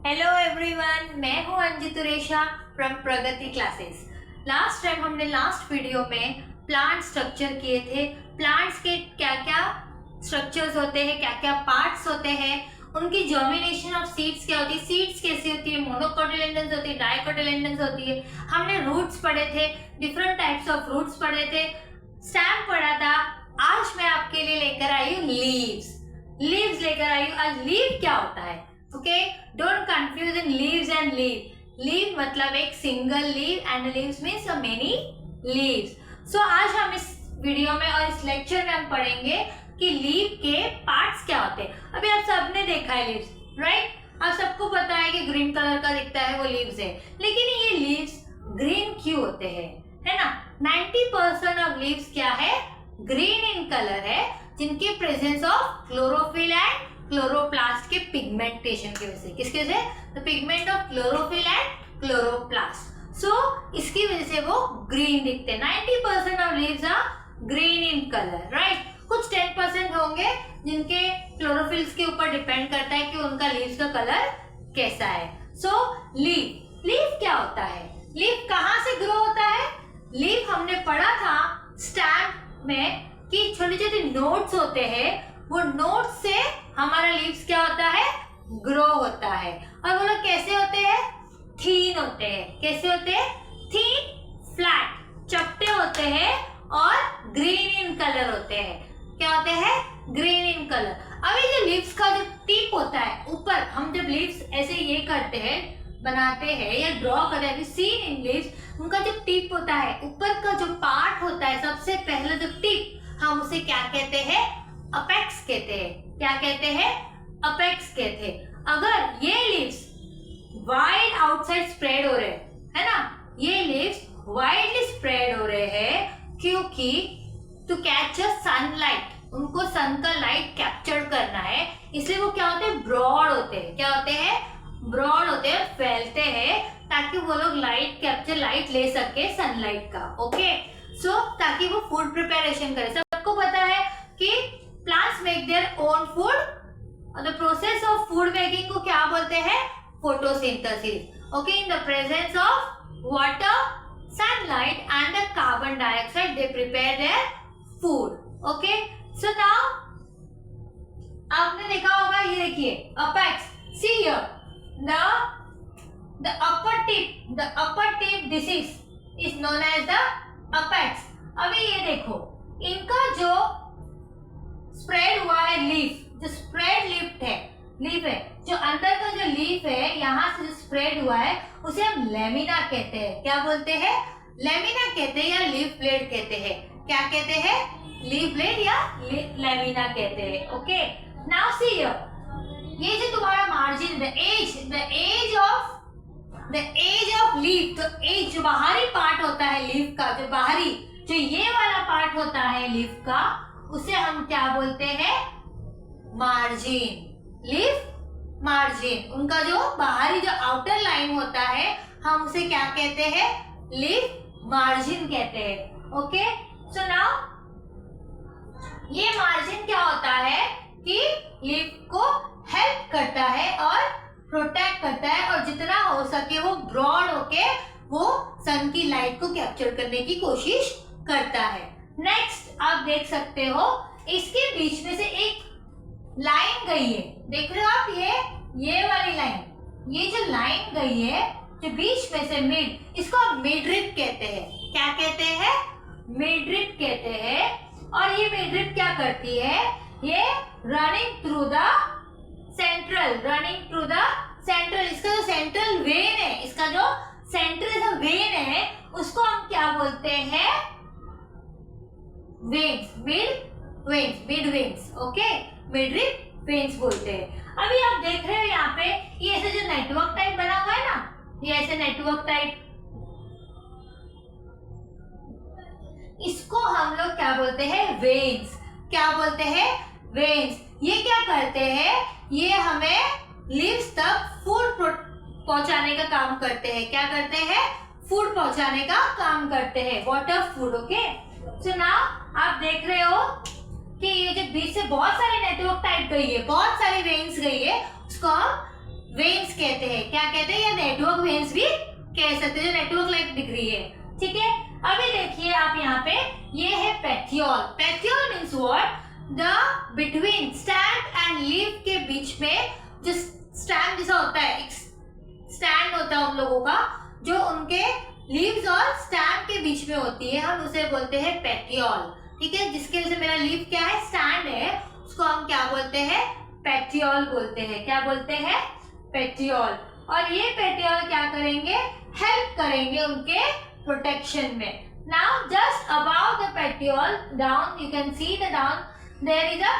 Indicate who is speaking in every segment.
Speaker 1: Hello everyone, मैं हूं अंजित रेशा फ्रॉम प्रगति क्लासेस। हमने लास्ट वीडियो में प्लांट स्ट्रक्चर किए थे। प्लांट्स के क्या क्या स्ट्रक्चर्स होते हैं, क्या क्या पार्ट्स होते हैं, उनकी जर्मिनेशन ऑफ सीड्स क्या होती है, सीड्स कैसी होती है, मोनोकोटिलेडन्स होती है, डाइकोटिलेडन्स होती है। हमने रूट्स पढ़े थे, डिफरेंट टाइप्स ऑफ रूट्स पढ़े थे, स्टेम पढ़ा था। आज मैं आपके लिए लेकर आई हूँ लीव्स लेकर आई हूँ। आज लीव क्या होता है? Okay, don't confuse in leaves and leave मतलब एक single leave and leaves means many leaves. So आज हम इस वीडियो में और इस लेक्चर में हम पढ़ेंगे कि लीव के पार्ट्स क्या होते हैं। अभी आप सबने देखा है लीव्स, राइट? आप सबको पता है कि ग्रीन कलर का दिखता है वो लीव्स है, लेकिन ये लीव्स ग्रीन क्यों होते हैं, है ना? 90% ऑफ लीव्स क्या है? ग्रीन इन कलर है, जिनके presence of chlorophyll and chloroplast के पिगमेंटेशन की वजह से। किसके वजह से? The pigment of chlorophyll and chloroplast. So इसकी वजह से वो ग्रीन दिखते हैं। 90% of leaves are green in colour, right? कुछ 10% होंगे जिनके क्लोरोफिल्स के ऊपर डिपेंड करता है कि उनका लीव्स का कलर कैसा है। सो लीव क्या होता है? लीव कहाँ से ग्रो होता है? लीव हमने पढ़ा था स्टेम में कि छोटे छोटे नोड्स होते हैं, वो नोड से हमारा लीव्स क्या होता है? ग्रो होता है। और वो लोग कैसे होते हैं? थीन होते हैं। कैसे होते हैं? थीन, फ्लैट, चपटे होते हैं और ग्रीन इन कलर होते हैं। क्या होते हैं? Green in colour. अभी जो लीव्स का जो टिप होता है ऊपर, हम जब लीव्स ऐसे ये करते हैं, बनाते हैं या ड्रॉ करते हैं, सीन इन लीव्स, उनका जो टिप होता है, ऊपर का जो पार्ट होता है, सबसे पहले जो टिप, हम उसे क्या कहते हैं? अपेक्स कहते हैं। क्या कहते हैं? अपेक्स कहते हैं। अगर ये लीव्स वाइड आउटसाइड स्प्रेड हो रहे हैं, है ना, ये लीव्स वाइडली स्प्रेड हो रहे हैं क्योंकि टू कैच अ सनलाइट, उनको सन का लाइट कैप्चर करना है, इसलिए वो क्या होते हैं? ब्रॉड होते हैं। क्या होते हैं? ब्रॉड होते हैं, फैलते हैं, ताकि वो लोग लाइट ले सके सनलाइट का। ओके, सो ताकि वो फूड प्रिपरेशन करे। सबको पता है कि plants make their own food और the process of food making को क्या बोलते हैं? Photosynthesis. Okay, in the presence of water, sunlight and the carbon dioxide they prepare their food. Okay, so now आपने देखा होगा, ये देखिए apex, see here the upper tip this is known as the apex। अभी ये देखो, इनका जो स्प्रेड हुआ है लीफ, जो स्प्रेड लीफ है, जो अंदर का जो लीफ है, यहाँ से जो स्प्रेड हुआ है, उसे हम लेमिना कहते हैं। क्या बोलते हैं? लेमिना कहते हैं या लीफ ब्लेड कहते हैं। क्या कहते हैं? लीफ ब्लेड या लेमिना कहते हैं। ओके, नाउ सी हियर, ये जो तुम्हारा margin, the edge of leaf, तो एज जो बाहरी पार्ट होता है लीफ का, जो बाहरी, जो ये वाला पार्ट होता है लीफ का, उसे हम क्या बोलते हैं? मार्जिन। लीफ मार्जिन, उनका जो बाहरी जो आउटर लाइन होता है, हम उसे क्या कहते हैं? लीफ मार्जिन कहते हैं। ओके, सो नाउ ये मार्जिन क्या होता है कि लीफ को हेल्प करता है और प्रोटेक्ट करता है, और जितना हो सके वो ब्रॉड होके वो सन की लाइट को कैप्चर करने की कोशिश करता है। नेक्स्ट आप देख सकते हो, इसके बीच में से एक लाइन गई है, देख रहे हो आप? ये वाली लाइन, ये जो लाइन गई है, जो बीच में से मिड, इसको हम मिडरिप कहते हैं। क्या कहते हैं? मिडरिप कहते हैं। और ये मिडरिप क्या करती है? ये रनिंग थ्रू द सेंट्रल, इसका जो सेंट्रल वेन है, इसका जो सेंट्रल वेन है, उसको हम क्या बोलते हैं? Mid veins. Okay, midrib veins बोलते हैं। अभी आप देख रहे हो यहाँ पे, ये ऐसे जो नेटवर्क टाइप बना हुआ है ना, ये ऐसे नेटवर्क टाइप, इसको हम लोग क्या बोलते हैं? वेन्स। क्या बोलते हैं? वेन्स। ये क्या करते हैं? ये हमें लीव्स तक फूड पहुंचाने का काम करते हैं। क्या करते हैं? फूड पहुंचाने का काम करते हैं, water food. Okay, so now आप देख रहे हो कि ये जो बीच से बहुत सारे नेटवर्क टाइप गई है, बहुत सारी वेन्स गई है, उसको हम वेन्स कहते हैं। क्या कहते हैं? या नेटवर्क वेन्स भी कह सकते हैं, जो नेटवर्क लाइक दिख रही है। ठीक है, अभी देखिए आप यहाँ पे, ये है petiole. Petiole means what? The between stand and leaf के बीच में जो स्टैंड जैसा होता है, एक स्टैंड होता है उन लोगों का, जो उनके लीव्स और स्टैंड के बीच में होती है, हम उसे बोलते हैं पेटियोल। ठीक है, जिसके वजह से मेरा लीफ क्या है? स्टैंड है, उसको हम क्या बोलते हैं? पेटियोल बोलते हैं। क्या बोलते हैं? पेटियोल। और ये पेटियोल क्या करेंगे? हेल्प करेंगे उनके प्रोटेक्शन में। Now just about the petiole down, you can see the down, there is a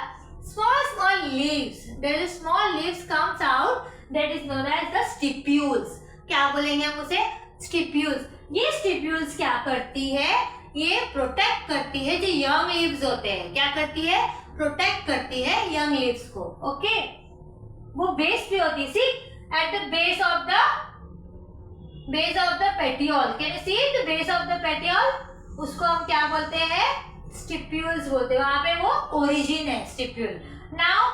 Speaker 1: small leaves, there is small leaves comes out, that is known as the stipules। क्या बोलेंगे हम उसे? stipules। ये stipules क्या करती है? ये प्रोटेक्ट करती है जो यंग लीव्स होते हैं। क्या करती है? प्रोटेक्ट करती है यंग लीव्स को। ओके, वो बेस भी होती है। See at the base of the petiole, can you see the base of the petiole? उसको हम क्या बोलते हैं? स्टिप्यूल्स बोलते हैं। वहां पे वो ओरिजिन है, स्टिप्यूल। नाउ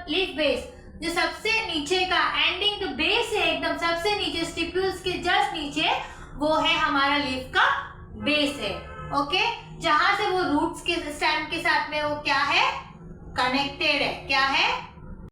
Speaker 1: लीफ बेस, जो सबसे नीचे का एंडिंग द बेस है, एकदम सबसे नीचे स्टिप्यूल्स के जस्ट नीचे, वो है हमारा लीफ का बेस है। ओके, जहां से वो रूट्स के स्टेम के साथ में वो क्या है? कनेक्टेड है। क्या है?